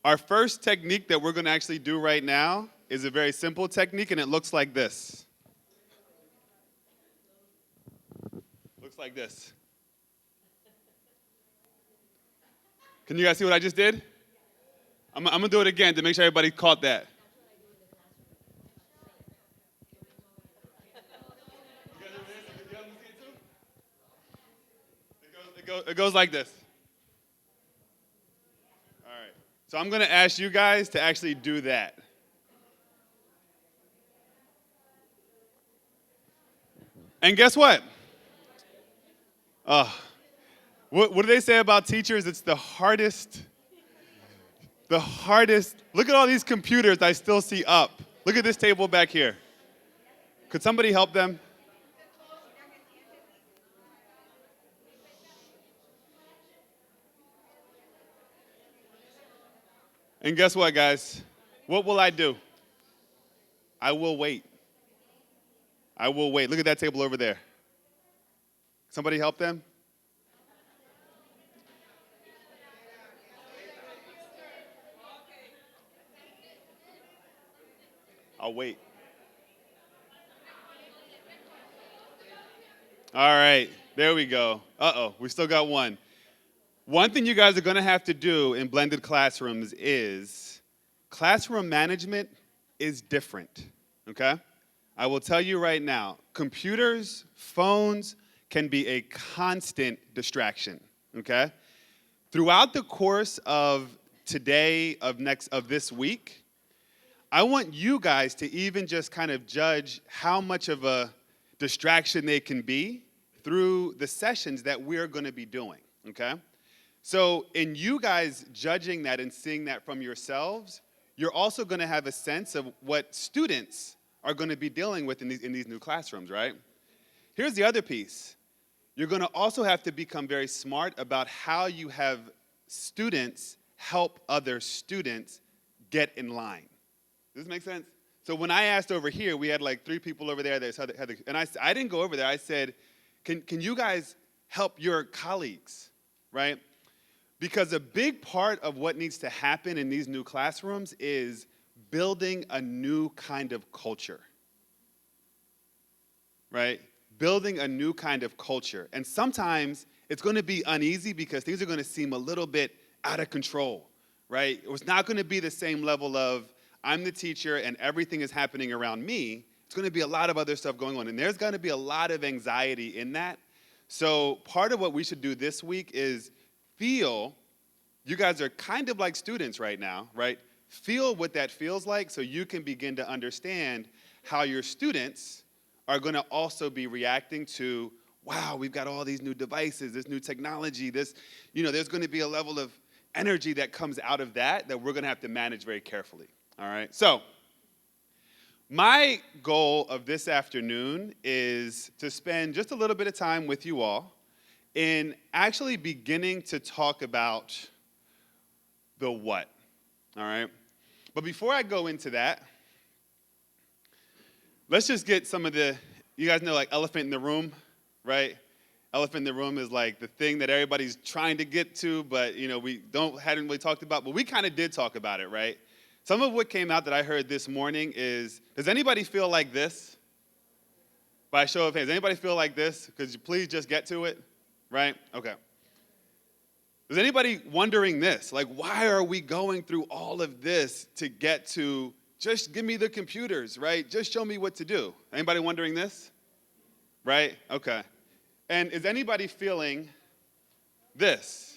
Our first technique that we're going to actually do right now is a very simple technique, and it looks like this. Looks like this. Can you guys see what I just did? I'm going to do it again to make sure everybody caught that. It goes like this. All right. So I'm going to ask you guys to actually do that. And guess what? What do they say about teachers? It's the hardest. Look at all these computers I still see up. Look at this table back here. Could somebody help them? And guess what, guys? What will I do? I will wait. I will wait. Look at that table over there. Somebody help them? I'll wait. All right, there we go. Uh-oh, we still got one. One thing you guys are going to have to do in blended classrooms is classroom management is different, okay? I will tell you right now, computers, phones can be a constant distraction, okay? Throughout the course of today, of this week, I want you guys to even just kind of judge how much of a distraction they can be through the sessions that we're going to be doing, okay? So in you guys judging that and seeing that from yourselves, you're also going to have a sense of what students are going to be dealing with in these new classrooms, right? Here's the other piece. You're going to also have to become very smart about how you have students help other students get in line. Does this make sense? So when I asked over here, we had like 3 people over there that and I didn't go over there. I said, can you guys help your colleagues, right? Because a big part of what needs to happen in these new classrooms is building a new kind of culture, right? Building a new kind of culture. And sometimes it's going to be uneasy because things are going to seem a little bit out of control, right? It's not going to be the same level of I'm the teacher and everything is happening around me. It's going to be a lot of other stuff going on. And there's going to be a lot of anxiety in that. So part of what we should do this week is feel, you guys are kind of like students right now, right? Feel what that feels like so you can begin to understand how your students are going to also be reacting to, wow, we've got all these new devices, this new technology, this, there's going to be a level of energy that comes out of that we're going to have to manage very carefully, all right? So my goal of this afternoon is to spend just a little bit of time with you all in actually beginning to talk about the what, all right? But before I go into that, let's just get some of you guys know like elephant in the room, right? Elephant in the room is like the thing that everybody's trying to get to, but we hadn't really talked about, but we kind of did talk about it, right? Some of what came out that I heard this morning is, does anybody feel like this? By a show of hands, does anybody feel like this? Could you please just get to it, right? Okay. Is anybody wondering this? Like, why are we going through all of this to get to just give me the computers, right? Just show me what to do. Anybody wondering this? Right? Okay. And is anybody feeling this?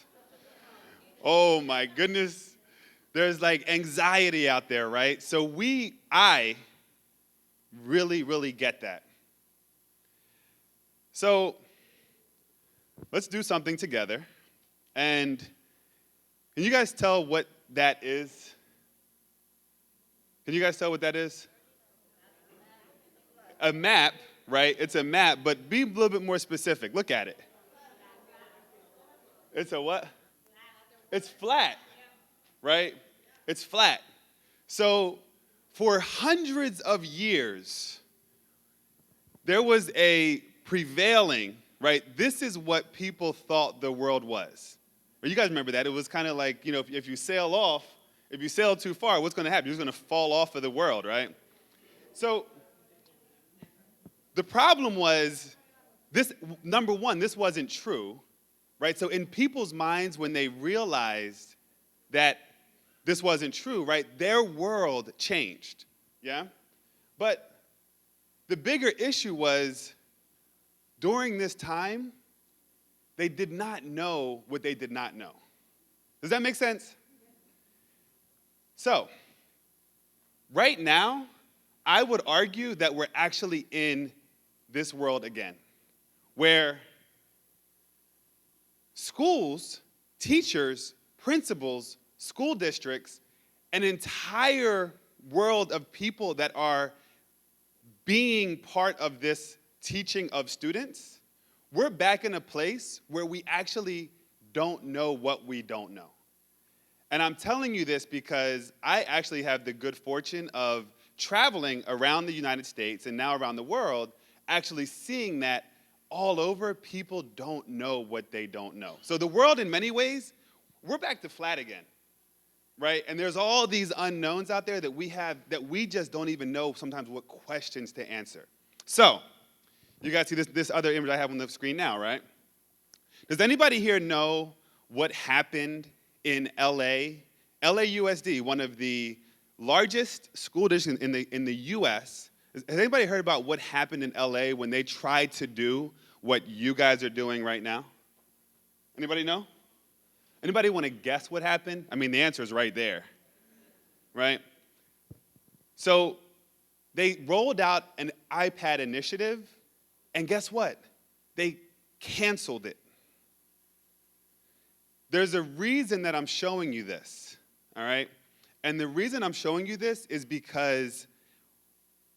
Oh my goodness. There's like anxiety out there, right? So I really, really get that. So let's do something together. And can you guys tell what that is? Can you guys tell what that is? A map, right? It's a map, but be a little bit more specific. Look at it. It's a what? It's flat, right? It's flat. So for hundreds of years, there was a prevailing, right? This is what people thought the world was. You guys remember that? It was kind of like, if you sail off, If you sail too far, what's going to happen? You're just going to fall off of the world, right? So the problem was this, number one, this wasn't true, right? So in people's minds, when they realized that this wasn't true, right, their world changed, yeah? But the bigger issue was during this time, they did not know what they did not know. Does that make sense? So, right now, I would argue that we're actually in this world again, where schools, teachers, principals, school districts, an entire world of people that are being part of this teaching of students, we're back in a place where we actually don't know what we don't know. And I'm telling you this because I actually have the good fortune of traveling around the United States and now around the world, actually seeing that all over, people don't know what they don't know. So the world, in many ways, we're back to flat again, right? And there's all these unknowns out there that we have that we just don't even know sometimes what questions to answer. So, you guys see this other image I have on the screen now, right? Does anybody here know what happened in LA? LAUSD, one of the largest school districts in the US. Has anybody heard about what happened in LA when they tried to do what you guys are doing right now? Anybody know? Anybody want to guess what happened? I mean, the answer is right there, right? So they rolled out an iPad initiative, and guess what? They canceled it. There's a reason that I'm showing you this, all right? And the reason I'm showing you this is because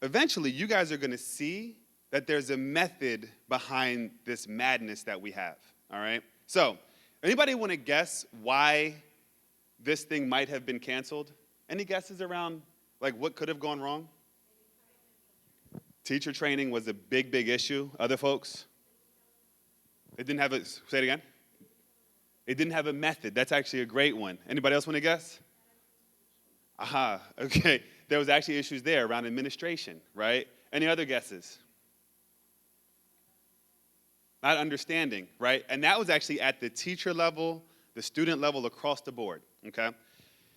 eventually you guys are going to see that there's a method behind this madness that we have, all right? So, anybody want to guess why this thing might have been canceled? Any guesses around, like, what could have gone wrong? Teacher training was a big, big issue. Other folks? They didn't have a, say it again? It didn't have a method. That's actually a great one. Anybody else want to guess? Aha, okay. There was actually issues there around administration, right? Any other guesses? Not understanding, right? And that was actually at the teacher level, the student level, across the board, okay?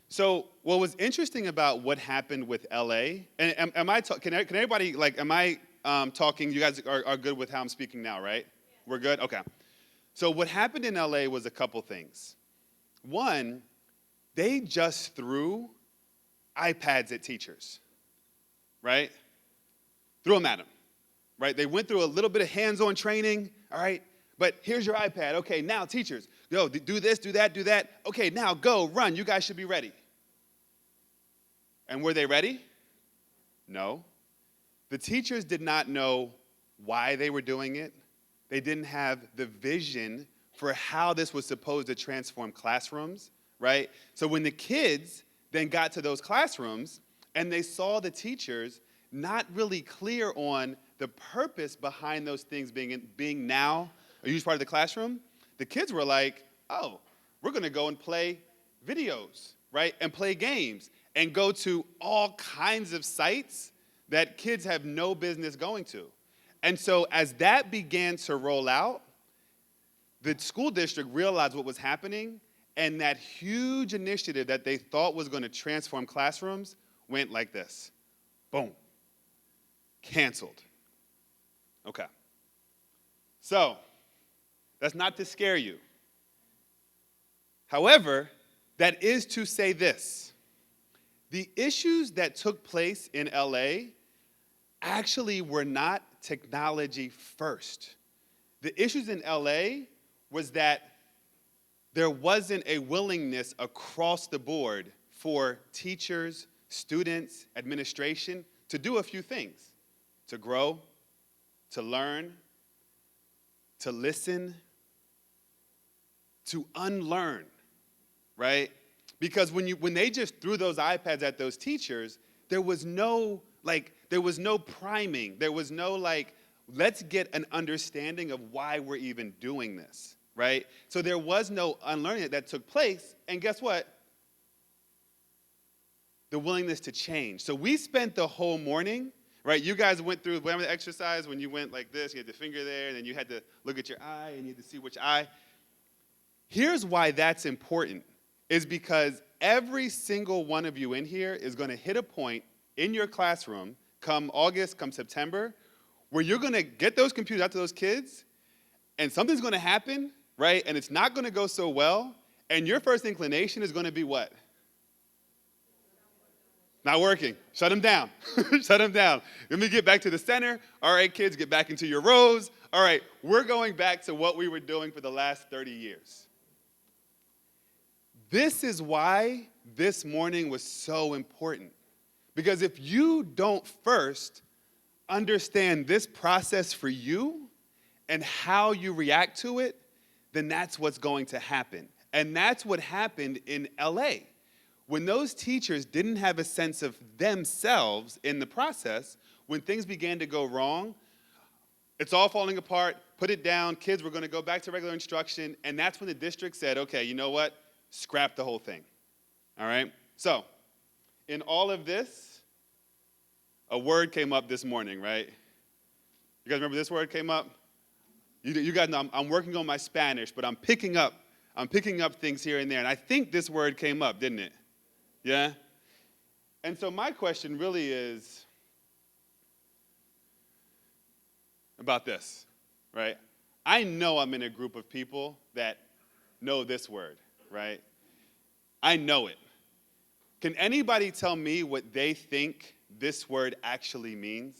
So what was interesting about what happened with LA, and can everybody, like, am I talking, you guys are good with how I'm speaking now, right? Yeah. We're good? Okay. So what happened in LA was a couple things. One, they just threw iPads at teachers, right? Threw them at them, right? They went through a little bit of hands-on training, all right? But here's your iPad. Okay, now teachers, go do this, do that, do that. Okay, now go, run. You guys should be ready. And were they ready? No. The teachers did not know why they were doing it. They didn't have the vision for how this was supposed to transform classrooms, right? So when the kids then got to those classrooms and they saw the teachers not really clear on the purpose behind those things being now a huge part of the classroom, the kids were like, oh, we're going to go and play videos, right, and play games and go to all kinds of sites that kids have no business going to. And so as that began to roll out, the school district realized what was happening, and that huge initiative that they thought was going to transform classrooms went like this. Boom. Canceled. Okay. So, that's not to scare you. However, that is to say this. The issues that took place in LA actually were not technology first. The issues in LA was that there wasn't a willingness across the board for teachers, students, administration to do a few things: to grow, to learn, to listen, to unlearn, right? Because when they just threw those iPads at those teachers, there was no priming. There was no, let's get an understanding of why we're even doing this, right? So there was no unlearning that took place, and guess what? the willingness to change. So we spent the whole morning, right? You guys went through, remember the exercise when you went like this, you had the finger there, and then you had to look at your eye, and you had to see which eye. Here's why that's important, is because every single one of you in here is going to hit a point in your classroom come August, come September, where you're going to get those computers out to those kids, and something's going to happen, right? And it's not going to go so well, and your first inclination is going to be what? Not working. Shut them down. Shut them down. Let me get back to the center. All right, kids, get back into your rows. All right, we're going back to what we were doing for the last 30 years. This is why this morning was so important. Because if you don't first understand this process for you and how you react to it, then that's what's going to happen. And that's what happened in LA. When those teachers didn't have a sense of themselves in the process, when things began to go wrong, it's all falling apart, put it down, kids were going to go back to regular instruction, and that's when the district said, okay, you know what? Scrap the whole thing. All right? So, in all of this, a word came up this morning, right? You guys remember this word came up? You guys know I'm working on my Spanish, but I'm picking up things here and there, and I think this word came up, didn't it? Yeah? And so my question really is about this, right? I know I'm in a group of people that know this word, right? I know it. Can anybody tell me what they think this word actually means?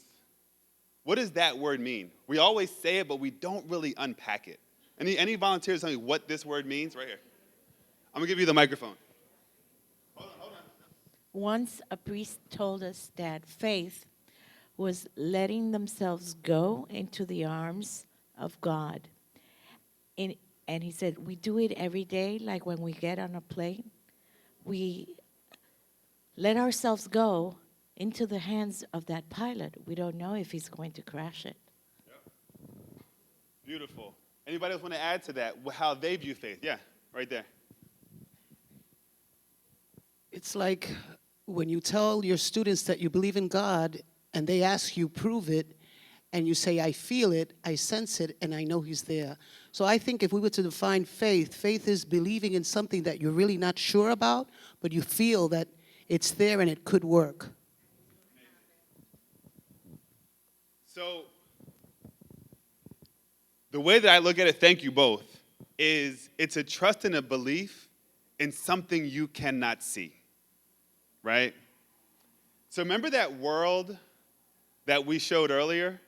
What does that word mean? We always say it, but we don't really unpack it. Any volunteers tell me what this word means? Right here. I'm going to give you the microphone. Hold on. Once a priest told us that faith was letting themselves go into the arms of God. And he said, we do it every day, like when we get on a plane. We let ourselves go into the hands of that pilot. We don't know if he's going to crash it. Yep. Beautiful. Anybody else want to add to that, how they view faith? Yeah, right there. It's like when you tell your students that you believe in God and they ask you, prove it, and you say, I feel it, I sense it, and I know he's there. So I think if we were to define faith, faith is believing in something that you're really not sure about, but you feel that it's there and it could work. So the way that I look at it, thank you both, is it's a trust and a belief in something you cannot see, right? So remember that world that we showed earlier,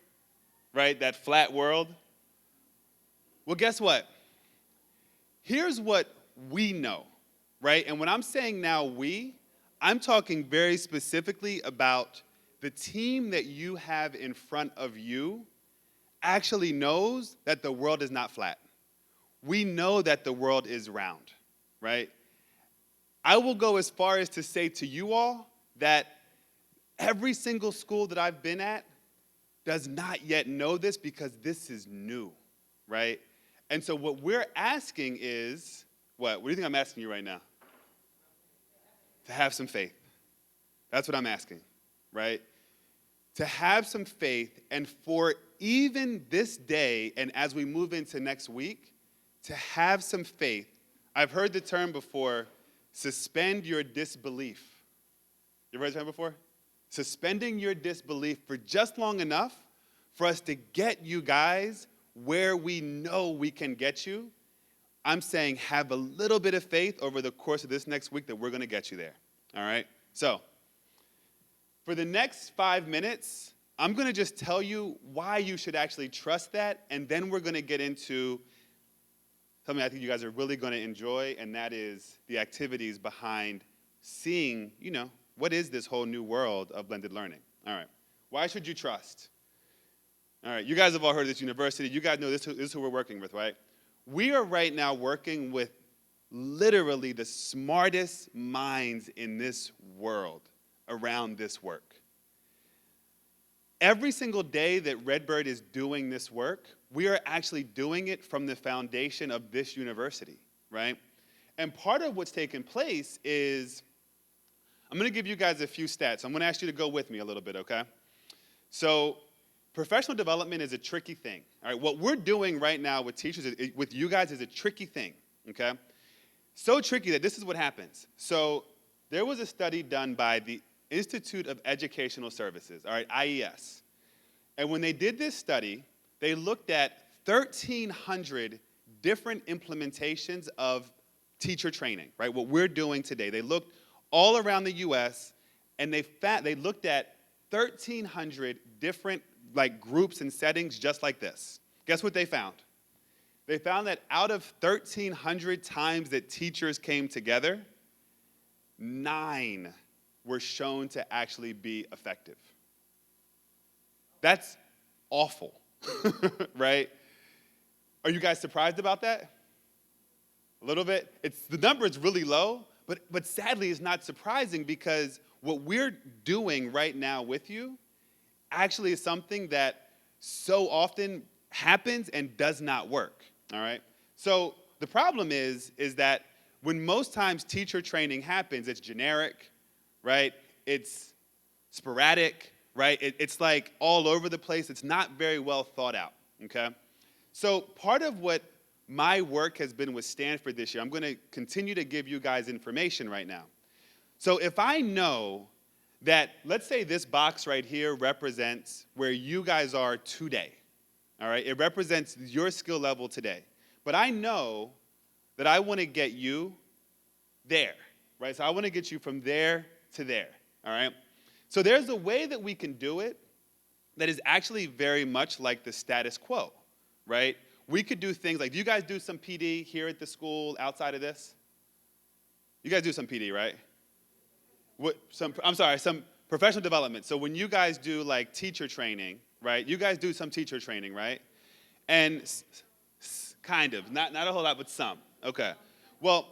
right? That flat world? Well, guess what? Here's what we know, right? And when I'm saying now we, I'm talking very specifically about the team that you have in front of you actually knows that the world is not flat. We know that the world is round, right? I will go as far as to say to you all that every single school that I've been at does not yet know this because this is new, right? And so what we're asking is, what? What do you think I'm asking you right now? To have some faith. That's what I'm asking, right? To have some faith, and for even this day and as we move into next week, to have some faith. I've heard the term before, suspend your disbelief. You ever heard the term before? Suspending your disbelief for just long enough for us to get you guys where we know we can get you. I'm saying have a little bit of faith over the course of this next week that we're going to get you there. All right? So, for the next 5 minutes, I'm going to just tell you why you should actually trust that, and then we're going to get into something I think you guys are really going to enjoy, and that is the activities behind seeing, what is this whole new world of blended learning? All right. Why should you trust? All right. You guys have all heard of this university. You guys know this is who we're working with, right? We are right now working with literally the smartest minds in this world around this work. Every single day that Redbird is doing this work, we are actually doing it from the foundation of this university, right? And part of what's taken place is I'm going to give you guys a few stats. I'm going to ask you to go with me a little bit, okay? So professional development is a tricky thing. All right, what we're doing right now with teachers, with you guys, is a tricky thing, okay? So tricky that this is what happens. So there was a study done by the Institute of Educational Services, all right, IES. And when they did this study, they looked at 1,300 different implementations of teacher training, right, what we're doing today. They looked all around the U.S., and they looked at 1,300 different groups and settings just like this. Guess what they found? They found that out of 1,300 times that teachers came together, 9 were shown to actually be effective. That's awful, right? Are you guys surprised about that? A little bit? The number is really low, but sadly it's not surprising because what we're doing right now with you actually is something that so often happens and does not work, all right? So the problem is that when most times teacher training happens, it's generic, right? It's sporadic, right? It's like all over the place. It's not very well thought out, okay? So part of what my work has been with Stanford this year, I'm going to continue to give you guys information right now. So if I know that, let's say this box right here represents where you guys are today, all right? It represents your skill level today. But I know that I want to get you there, right? So I want to get you from there to there, all right? So there's a way that we can do it that is actually very much like the status quo, right? We could do things like, do you guys do some PD here at the school outside of this? You guys do some PD, right? Some professional development. So when you guys do like teacher training, right? You guys do some teacher training, right? And kind of, not a whole lot, but some. Okay. Well,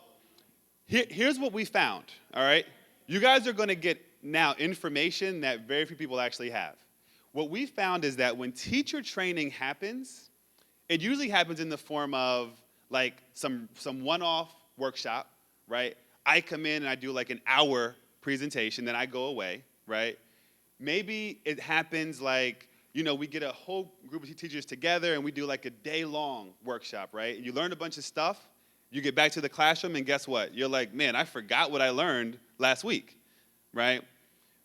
here's what we found, all right? You guys are going to get now information that very few people actually have. What we found is that when teacher training happens, it usually happens in the form of like some one-off workshop, right? I come in and I do like an hour presentation, then I go away, right? Maybe it happens like, we get a whole group of teachers together and we do like a day-long workshop, right? You learn a bunch of stuff, you get back to the classroom, and guess what? You're like, man, I forgot what I learned last week, right?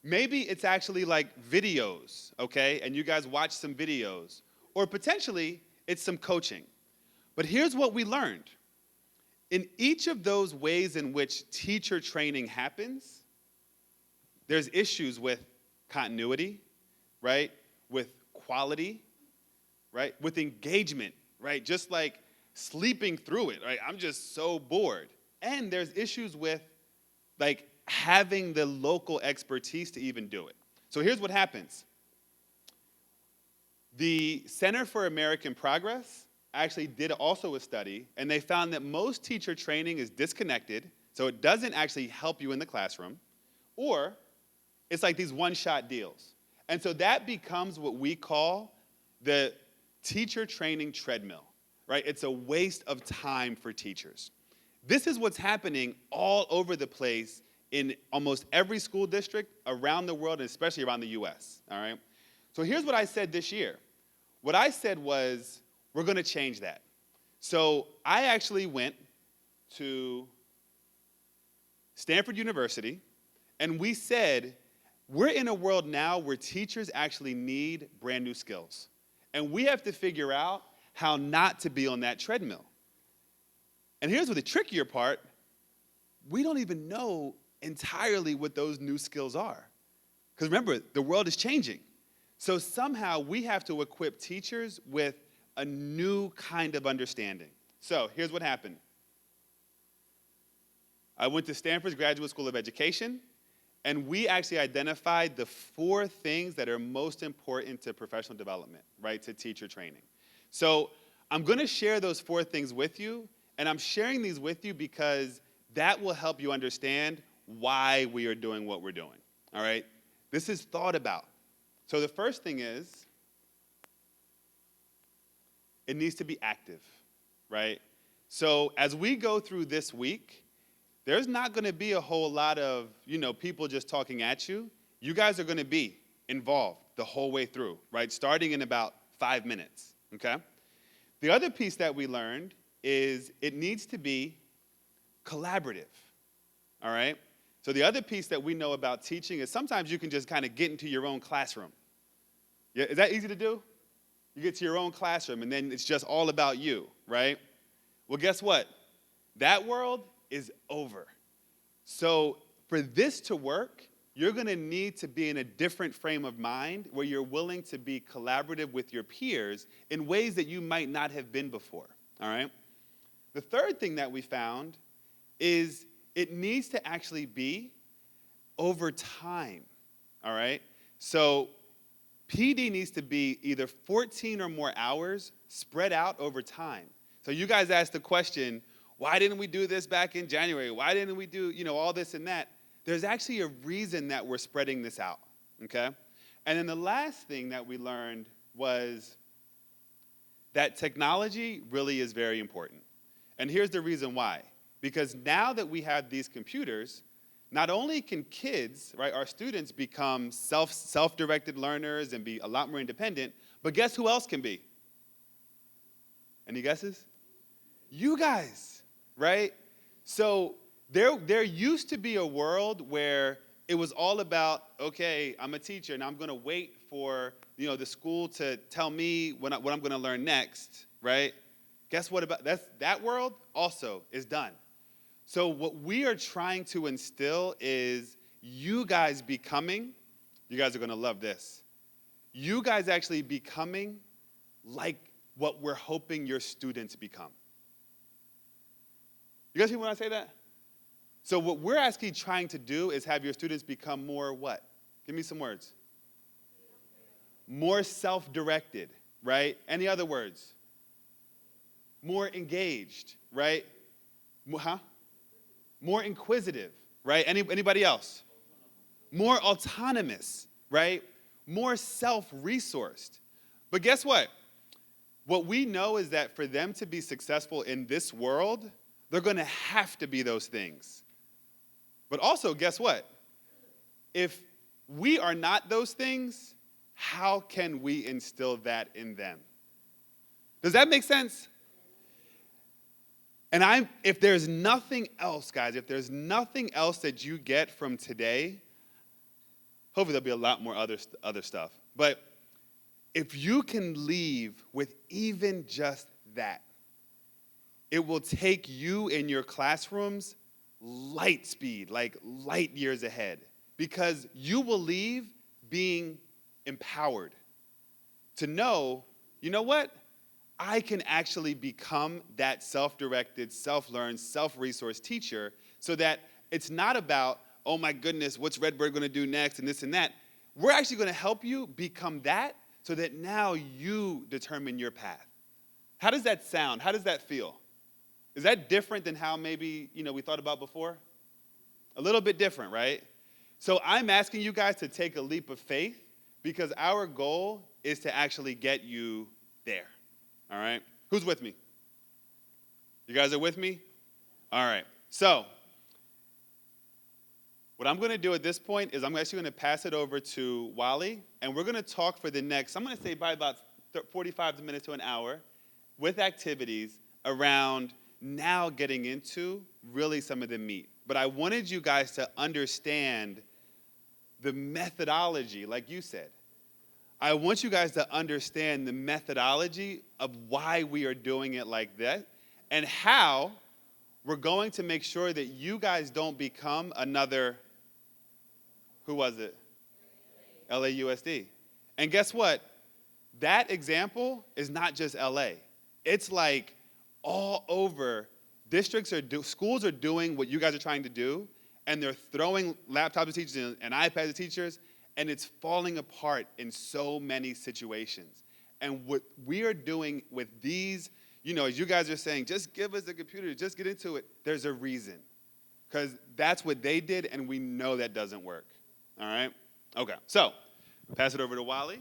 Maybe it's actually like videos, okay? And you guys watch some videos. Or potentially, it's some coaching. But here's what we learned. In each of those ways in which teacher training happens, there's issues with continuity, right? With quality, right? With engagement, right? Just like sleeping through it, right? I'm just so bored. And there's issues with like having the local expertise to even do it. So here's what happens. The Center for American Progress actually did also a study, and they found that most teacher training is disconnected, so it doesn't actually help you in the classroom, or it's like these one-shot deals. And so that becomes what we call the teacher training treadmill, right? It's a waste of time for teachers. This is what's happening all over the place in almost every school district around the world, and especially around the US, all right? So here's what I said this year. What I said was, we're going to change that. So I actually went to Stanford University, and we said, we're in a world now where teachers actually need brand new skills. And we have to figure out how not to be on that treadmill. And here's what the trickier part, we don't even know entirely what those new skills are. Because remember, the world is changing. So somehow we have to equip teachers with a new kind of understanding. So here's what happened. I went to Stanford's Graduate School of Education, and we actually identified the 4 things that are most important to professional development, right, to teacher training. So I'm going to share those 4 things with you, and I'm sharing these with you because that will help you understand why we are doing what we're doing, all right? This is thought about. So the first thing is, it needs to be active, right? So as we go through this week, there's not going to be a whole lot of, people just talking at you. You guys are going to be involved the whole way through, right? Starting in about 5 minutes, okay? The other piece that we learned is it needs to be collaborative, all right? So the other piece that we know about teaching is sometimes you can just kind of get into your own classroom. Yeah, is that easy to do? You get to your own classroom, and then it's just all about you, right? Well, guess what? That world is over. So for this to work, you're going to need to be in a different frame of mind where you're willing to be collaborative with your peers in ways that you might not have been before, all right? The third thing that we found is it needs to actually be over time, all right? So PD needs to be either 14 or more hours spread out over time. So you guys asked the question, why didn't we do this back in January? Why didn't we do, all this and that? There's actually a reason that we're spreading this out, okay? And then the last thing that we learned was that technology really is very important. And here's the reason why. Because now that we have these computers, not only can kids, right, our students become self-directed learners and be a lot more independent, but guess who else can be? Any guesses? You guys, right? So there used to be a world where it was all about, okay, I'm a teacher and I'm going to wait for, the school to tell me what I'm going to learn next, right? Guess what about that world also is done. So what we are trying to instill is you guys are going to love this. You guys actually becoming like what we're hoping your students become. You guys hear when I say that? So what we're actually trying to do is have your students become more what? Give me some words. More self-directed, right? Any other words? More engaged, right? More inquisitive, right? Anybody else? More autonomous, right? More self-resourced. But guess what? What we know is that for them to be successful in this world, they're going to have to be those things. But also, guess what? If we are not those things, how can we instill that in them? Does that make sense? And if there's nothing else, guys, if there's nothing else that you get from today, hopefully there'll be a lot more other stuff. But if you can leave with even just that, it will take you in your classrooms light speed, like light years ahead, because you will leave being empowered to know, you know what? I can actually become that self-directed, self-learned, self-resourced teacher so that it's not about, oh my goodness, what's Redbird going to do next and this and that. We're actually going to help you become that so that now you determine your path. How does that sound? How does that feel? Is that different than how maybe, we thought about before? A little bit different, right? So I'm asking you guys to take a leap of faith because our goal is to actually get you there. All right? Who's with me? You guys are with me? All right. So what I'm going to do at this point is I'm actually going to pass it over to Wally, and we're going to talk for the next, I'm going to say by about 45 minutes to an hour with activities around now getting into really some of the meat. But I wanted you guys to understand the methodology, like you said. I want you guys to understand the methodology of why we are doing it like that and how we're going to make sure that you guys don't become another, who was it? LAUSD. And guess what? That example is not just LA. It's like all over. Schools are doing what you guys are trying to do, and they're throwing laptops at teachers and iPads at teachers, and it's falling apart in so many situations. And what we are doing with these, as you guys are saying, just give us a computer, just get into it, there's a reason. Because that's what they did, and we know that doesn't work. All right? Okay, so pass it over to Wally.